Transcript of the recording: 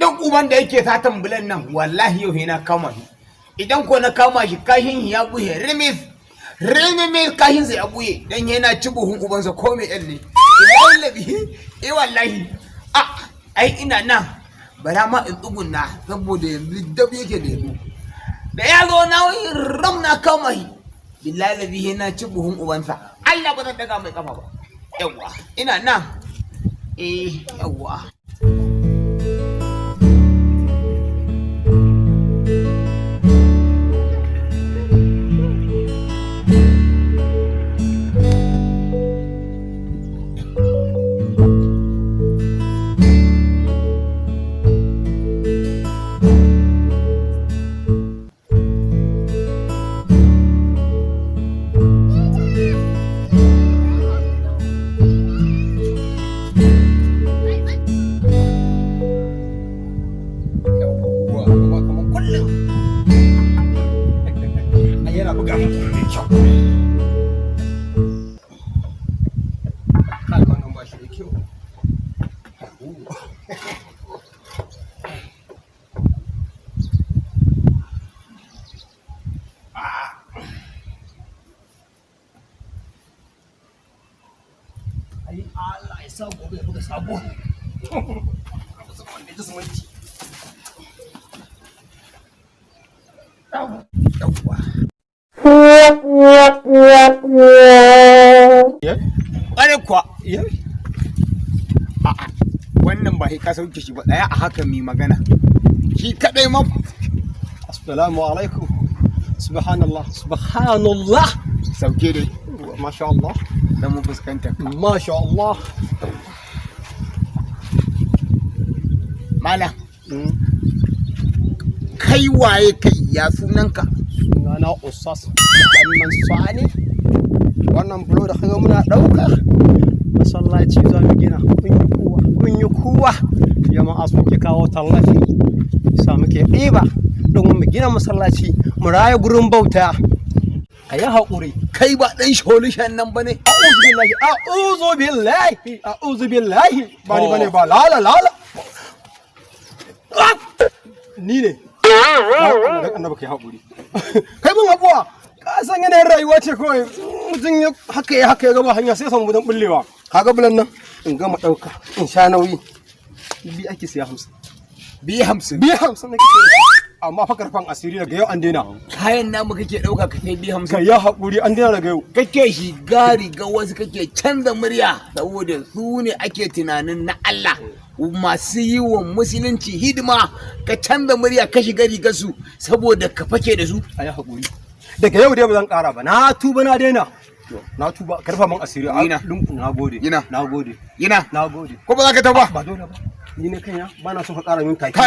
duk uban da yake satan bulan nan wallahi yau na kama shi. Idan ko na kama shi kashin ya buhe rimis kashin sa ya buhe dan yana ci buhun ubansa ko me ɗan ne. Wallahi ai ina nan bara ma in tsugunna saboda yanzu dab yake da yanzu. Da ya zo na ram na kama shi billahi yana ci buhun ubansa. Allah ba zan daga mai kafa ba. Yawwa ina nan yawwa. Allah ya sa gobe ya buga sabo. Ƙware kuwa. Wannan ba ka sauke shi ba ɗaya a haka mai magana. Shi kaɗai ma. Assalamu alaikum. Subhanallah. Subhanallah. Sauke dai. Masha Allah. Da mu fuskanta. Masha Allah. Malam. Kai waye kai ya sunanka? Sunana Ustaz Muhammad Sani. Wannan bulo da kaga muna ɗauka masallaci za mu gina. Kun yi kuwa jama'a suke kawo tallafi sa muke ɗiba don mu gina masallaci mu raya gurin bauta. A yi haƙuri. Kai ba ɗan sholishan nan ba ne? A'udhu billahi. Ba ni ba ne ba lala. Ni ne. Annabi kai haƙuri. Kai mun abuwa. Ka san yanayin rayuwa ce kawai mutum ya haka ya gaba hanya sai samu budan bullewa. Kaga bulan nan in gama ɗauka in sha nauyi. Bi ake siya 50. Biyu 50 nake siya. Amma fa karfan asiri daga yau an daina. Kayan namu kake ɗauka ka kai biyu 50. Kai ya haƙuri an daina daga yau. Kake shiga riga wasu kake canza murya saboda su ne ake tunanin na Allah. Masu yi wa musulunci hidima ka canza murya ka shiga riga su saboda ka fake da su. A yi haƙuri. Daga yau dai ba zan ƙara ba. Na tuba na daina. Na tuba karfa man asiri a lungu. Na gode. Na gode. Ko ba za ka taba? Ba dole ba. Ni ne kanya ba na so ka ƙara min taki.